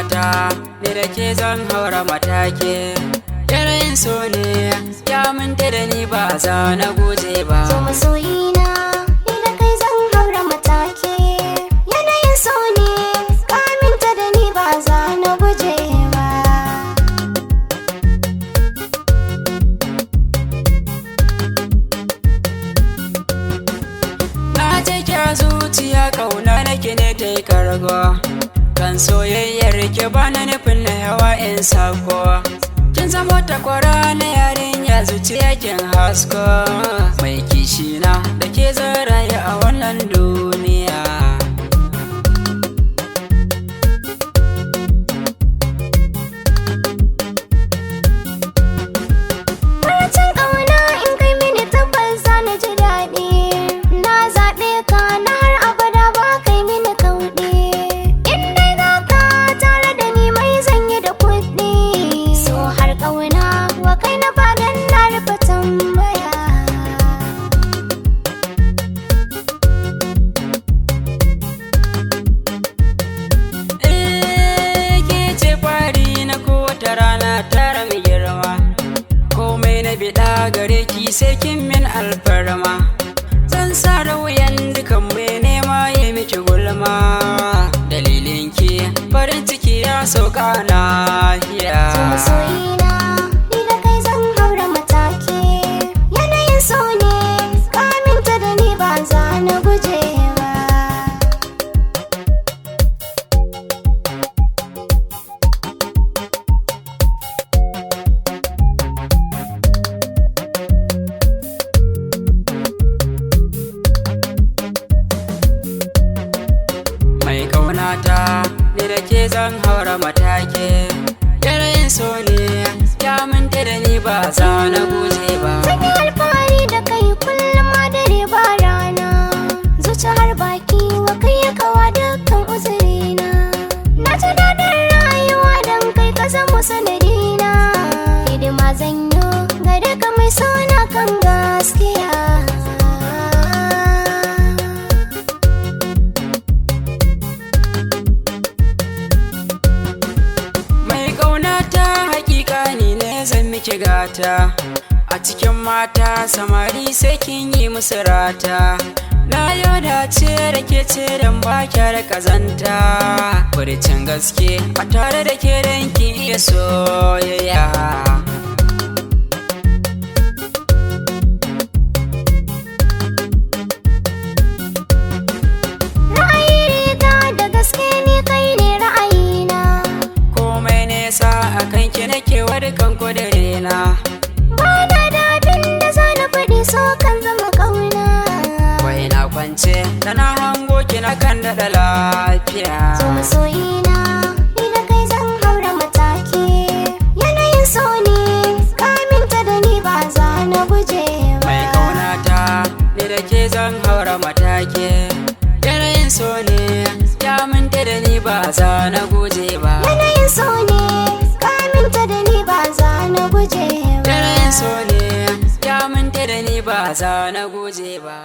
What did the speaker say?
kaunata ni da ke zan haura matake. Yanayin so ne ya minta da ni ba za na guje ba. So masoyina ni da kai zan haura matake. Yanayin so ne ka minta da ni ba za na guje ba. Na take a zuciya kauna nake ne ta yi kargo. Kan soyayyar ke bana nufin na yawa in sako. Kin zama takwara na yarinya zuciya kin hasko. Mai kishina da ke zaraye a wannan duniya. Farcin ƙauna in kai mini tabbas za na ji daɗi. Na zaɓe ka na har abada ba kai mini kauɗi. In dai za ka tare da ni mai zanyi da kuɗi. So har ƙauna wa kai na fadan na rufe tambaya. Ke ce fari na kowace rana tara mai girma. Komai na biɗa gare ki sai kin min alfarma. Zan sa da wuyan dukan mai nema ya miki gulma. Dalilin ki farin ciki ya sauka nahiya. So masoyina ni da kai zan haura matake. Yanayin so ne ka minta da ni ba za na guje ba. Mai kaunata ni da ke zan haura matake. Yanayin so ne ya minta da ni ba za na guje ba. Zan yi alfahari da kai kullum ma dare ba rana. Zuci har baki wa kai ya kawa dukkan uzurina. Na ji daɗin rayuwa don kai ka zama sanadina. Hidima zan yi gare ka mai sona kan gaskiya. Mai kaunata hakika ni ne zan miki gata. A cikin mata samari sai kin yi musu rata. Na yau dace da ke ce dan ba kya da kazanta. Furcin gaske a tare da ke dan ki iya soyayya. Ra'ayi riga da gaske ni kai ne ra'ayina. Komai nesa a kanki nake warkan kudirena. Bana da abin da za na faɗi so kan zama ƙauna. Wai na kwance da na hango ki na kan daɗa lafiya. So masoyina ni da kai zan haura matake. Yanayin so ne ka minta da ni ba za na guje ba. Mai kaunata ni da ke zan haura matake. Yanayin so ne ya minta da ni ba za na guje ba. Yanayin so ne ka minta da ni ba za na guje ba. Yanayin so ne ya minta da ni ba za na guje ba.